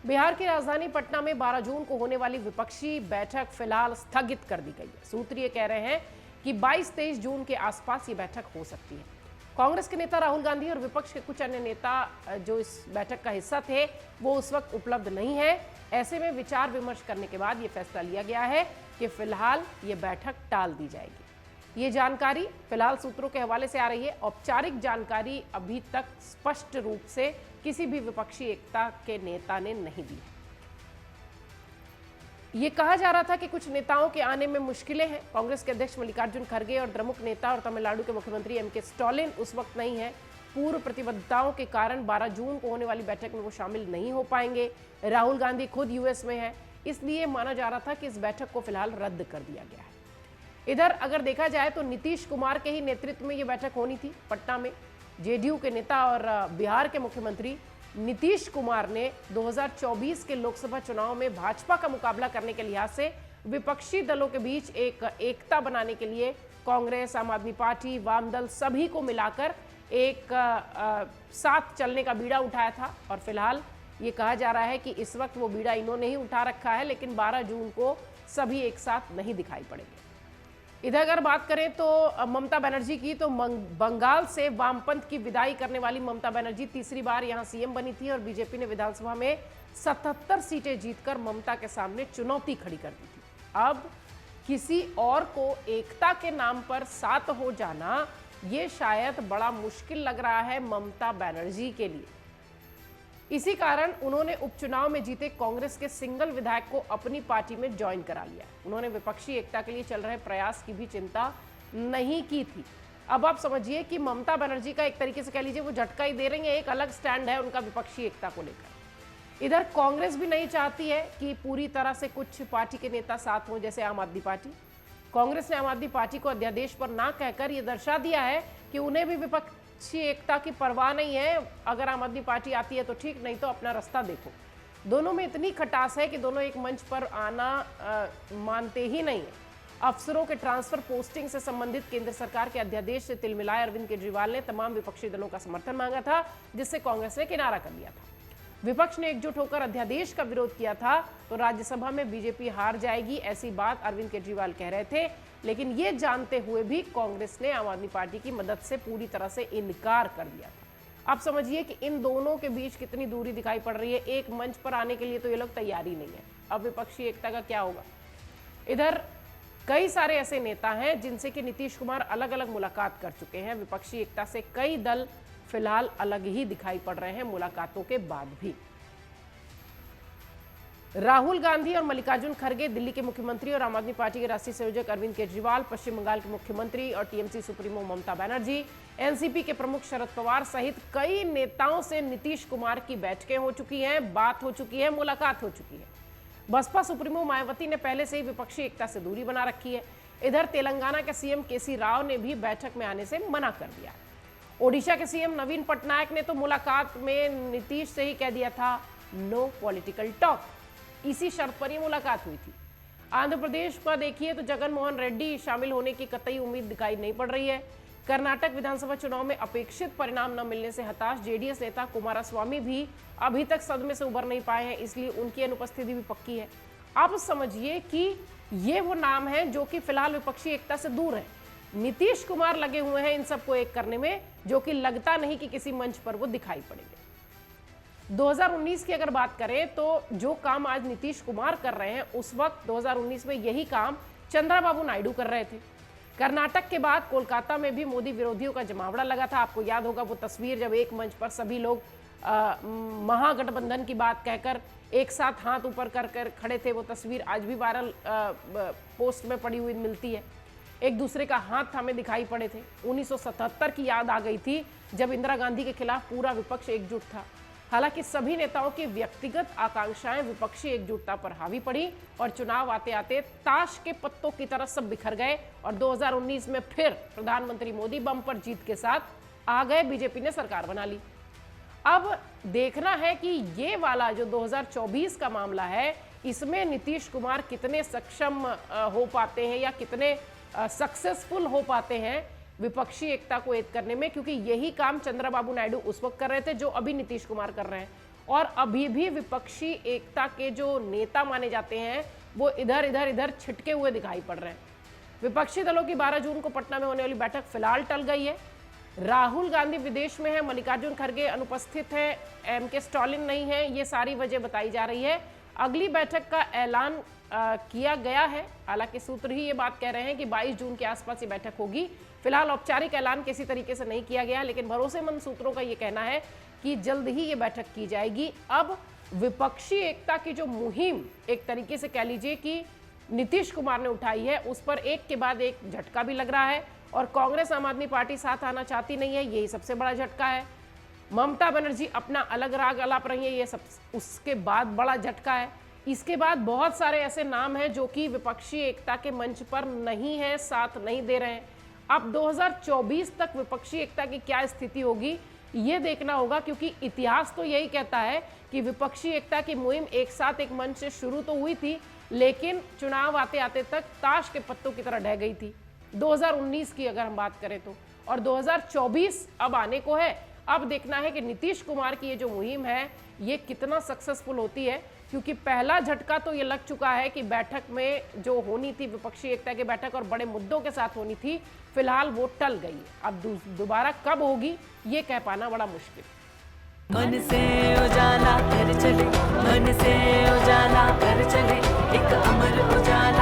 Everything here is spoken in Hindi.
बिहार की राजधानी पटना में 12 जून को होने वाली विपक्षी बैठक फिलहाल स्थगित कर दी गई है। सूत्र ये कह रहे हैं कि 22-23 जून के आसपास ये बैठक हो सकती है। कांग्रेस के नेता राहुल गांधी और विपक्ष के कुछ अन्य नेता जो इस बैठक का हिस्सा थे वो उस वक्त उपलब्ध नहीं है। ऐसे में विचार विमर्श करने के बाद ये फैसला लिया गया है कि फिलहाल ये बैठक टाल दी जाएगी। ये जानकारी फिलहाल सूत्रों के हवाले से आ रही है। औपचारिक जानकारी अभी तक स्पष्ट रूप से किसी भी विपक्षी एकता के नेता ने नहीं दी। ये कहा जा रहा था कि कुछ नेताओं के आने में मुश्किलें हैं। कांग्रेस के अध्यक्ष मल्लिकार्जुन खड़गे और द्रमुक नेता और तमिलनाडु के मुख्यमंत्री एम.के. स्टालिन उस वक्त नहीं है। पूर्व प्रतिबद्धताओं के कारण 12 जून को होने वाली बैठक में वो शामिल नहीं हो पाएंगे। राहुल गांधी खुद यूएस में है, इसलिए माना जा रहा था कि इस बैठक को फिलहाल रद्द कर दिया गया है। इधर अगर देखा जाए तो नीतीश कुमार के ही नेतृत्व में ये बैठक होनी थी पटना में। जेडीयू के नेता और बिहार के मुख्यमंत्री नीतीश कुमार ने 2024 के लोकसभा चुनाव में भाजपा का मुकाबला करने के लिहाज से विपक्षी दलों के बीच एक एकता बनाने के लिए कांग्रेस, आम आदमी पार्टी, वाम दल सभी को मिलाकर एक साथ चलने का बीड़ा उठाया था। और फिलहाल ये कहा जा रहा है कि इस वक्त वो बीड़ा इन्होंने ही उठा रखा है, लेकिन 12 जून को सभी एक साथ नहीं दिखाई पड़ेंगे। इधर अगर बात करें तो ममता बनर्जी की, तो बंगाल से वामपंथ की विदाई करने वाली ममता बनर्जी तीसरी बार यहां सीएम बनी थी और बीजेपी ने विधानसभा में 77 सीटें जीतकर ममता के सामने चुनौती खड़ी कर दी थी। अब किसी और को एकता के नाम पर साथ हो जाना ये शायद बड़ा मुश्किल लग रहा है ममता बनर्जी के लिए। इसी कारण उन्होंने उपचुनाव में जीते कांग्रेस के सिंगल विधायक को अपनी पार्टी में ज्वाइन करा लिया। उन्होंने विपक्षी एकता के लिए चल रहे प्रयास की भी चिंता नहीं की थी। अब आप समझिए कि ममता बनर्जी का एक तरीके से कह लीजिए वो झटका ही दे रही है, एक अलग स्टैंड है उनका विपक्षी एकता को लेकर। इधर कांग्रेस भी नहीं चाहती है कि पूरी तरह से कुछ पार्टी के नेता साथ हों, जैसे आम आदमी पार्टी। कांग्रेस ने आम आदमी पार्टी को अध्यादेश पर ना कहकर यह दर्शा दिया है कि उन्हें भी विपक्षी एकता की परवाह नहीं है। अगर आम आदमी पार्टी आती है तो ठीक, नहीं तो अपना रास्ता देखो। दोनों में इतनी खटास है कि दोनों एक मंच पर आना मानते ही नहीं है। अफसरों के ट्रांसफर पोस्टिंग से संबंधित केंद्र सरकार के अध्यादेश से तिलमिलाए अरविंद केजरीवाल ने तमाम विपक्षी दलों का समर्थन मांगा था, जिससे कांग्रेस ने किनारा कर लिया था। विपक्ष ने एकजुट होकर अध्यादेश का विरोध किया था तो राज्यसभा में बीजेपी हार जाएगी, ऐसी बात अरविंद केजरीवाल कह रहे थे। लेकिन ये जानते हुए भी कांग्रेस ने आम आदमी पार्टी की मदद से पूरी तरह से इनकार कर दिया था। आप समझिए कि इन दोनों के बीच कितनी दूरी दिखाई पड़ रही है। एक मंच पर आने के लिए तो ये लोग तैयार ही नहीं है। अब विपक्षी एकता का क्या होगा? इधर कई सारे ऐसे नेता हैं जिनसे कि नीतीश कुमार अलग अलग मुलाकात कर चुके हैं। विपक्षी एकता से कई दल फिलहाल अलग ही दिखाई पड़ रहे हैं मुलाकातों के बाद भी। राहुल गांधी और मल्लिकार्जुन खड़गे दिल्ली के मुख्यमंत्री और आम आदमी पार्टी के राष्ट्रीय संयोजक अरविंद केजरीवाल, पश्चिम बंगाल के मुख्यमंत्री और TMC supremo Mamata Banerjee, NCP के प्रमुख शरद पवार सहित कई नेताओं से नीतीश कुमार की बैठकें हो चुकी हैं, बात हो चुकी है, मुलाकात हो चुकी है। बसपा सुप्रीमो मायावती ने पहले से ही विपक्षी एकता से दूरी बना रखी है। इधर तेलंगाना के सीएम केसी राव ने भी बैठक में आने से मना कर दिया। ओडिशा के सीएम नवीन पटनायक ने तो मुलाकात में नीतीश से ही कह दिया था नो पॉलिटिकल टॉक। इसी शर्त पर यह मुलाकात हुई थी। आंध्र प्रदेश का देखिए तो जगन मोहन रेड्डी शामिल होने की कतई उम्मीद दिखाई नहीं पड़ रही है। कर्नाटक विधानसभा चुनाव में अपेक्षित परिणाम न मिलने से हताश जेडीएस नेता कुमारस्वामी भी अभी तक सदमे से उबर नहीं पाए हैं, इसलिए उनकी अनुपस्थिति भी पक्की है। आप समझिए कि ये वो नाम है जो कि फिलहाल विपक्षी एकता से दूर है। नीतीश कुमार लगे हुए हैं इन सबको एक करने में, जो कि लगता नहीं कि किसी मंच पर वो दिखाई पड़ेंगे। 2019 की अगर बात करें तो जो काम आज नीतीश कुमार कर रहे हैं, उस वक्त 2019 में यही काम चंद्रबाबू नायडू कर रहे थे। कर्नाटक के बाद कोलकाता में भी मोदी विरोधियों का जमावड़ा लगा था। आपको याद होगा वो तस्वीर जब एक मंच पर सभी लोग महागठबंधन की बात कहकर एक साथ हाथ ऊपर कर खड़े थे। वो तस्वीर आज भी वायरल पोस्ट में पड़ी हुई मिलती है। एक दूसरे का हाथ थामे दिखाई पड़े थे। 1977 की याद आ गई थी जब इंदिरा गांधी के खिलाफ पूरा विपक्ष एकजुट था। हालांकि सभी नेताओं की व्यक्तिगत आकांक्षाएं विपक्षी एकजुटता पर हावी पड़ी और चुनाव आते आते ताश के पत्तों की तरह सब बिखर गए और 2019 में फिर प्रधानमंत्री मोदी बम्पर जीत के साथ आ गए। बीजेपी ने सरकार बना ली। अब देखना है कि ये वाला जो 2024 का मामला है, इसमें नीतीश कुमार कितने सक्षम हो पाते हैं या कितने सक्सेसफुल हो पाते हैं विपक्षी एकता को एक करने में, क्योंकि यही काम चंद्रबाबू नायडू उस वक्त कर रहे थे जो अभी नीतीश कुमार कर रहे हैं। और अभी भी विपक्षी एकता के जो नेता माने जाते हैं वो इधर इधर इधर छिटके हुए दिखाई पड़ रहे हैं। विपक्षी दलों की 12 जून को पटना में होने वाली बैठक फिलहाल टल गई है। राहुल गांधी विदेश में है, मल्लिकार्जुन खड़गे अनुपस्थित है, एमके स्टालिन नहीं है, ये सारी वजह बताई जा रही है। अगली बैठक का ऐलान किया गया है, हालांकि सूत्र ही ये बात कह रहे हैं कि 22 जून के आसपास ये बैठक होगी। फिलहाल औपचारिक ऐलान किसी तरीके से नहीं किया गया, लेकिन भरोसेमंद सूत्रों का ये कहना है कि जल्द ही ये बैठक की जाएगी। अब विपक्षी एकता की जो मुहिम एक तरीके से कह लीजिए कि नीतीश कुमार ने उठाई है, उस पर एक के बाद एक झटका भी लग रहा है और कांग्रेस आम आदमी पार्टी साथ आना चाहती नहीं है, यही सबसे बड़ा झटका है। ममता बनर्जी अपना अलग राग अलाप रही है, ये सब उसके बाद बड़ा झटका है। इसके बाद बहुत सारे ऐसे नाम हैं जो कि विपक्षी एकता के मंच पर नहीं है, साथ नहीं दे रहे हैं। अब 2024 तक विपक्षी एकता की क्या स्थिति होगी ये देखना होगा, क्योंकि इतिहास तो यही कहता है कि विपक्षी एकता की मुहिम एक साथ एक मंच से शुरू तो हुई थी, लेकिन चुनाव आते आते तक ताश के पत्तों की तरह ढह गई थी। 2019 की अगर हम बात करें तो, और 2024 अब आने को है। अब देखना है कि नीतीश कुमार की ये जो मुहिम है ये कितना सक्सेसफुल होती है, क्योंकि पहला झटका तो ये लग चुका है कि बैठक में जो होनी थी विपक्षी एकता की बैठक और बड़े मुद्दों के साथ होनी थी, फिलहाल वो टल गई है। अब दोबारा कब होगी ये कह पाना बड़ा मुश्किल। मन से उजाला कर चले, मन से उजाला कर चले, एक अमर उजाला।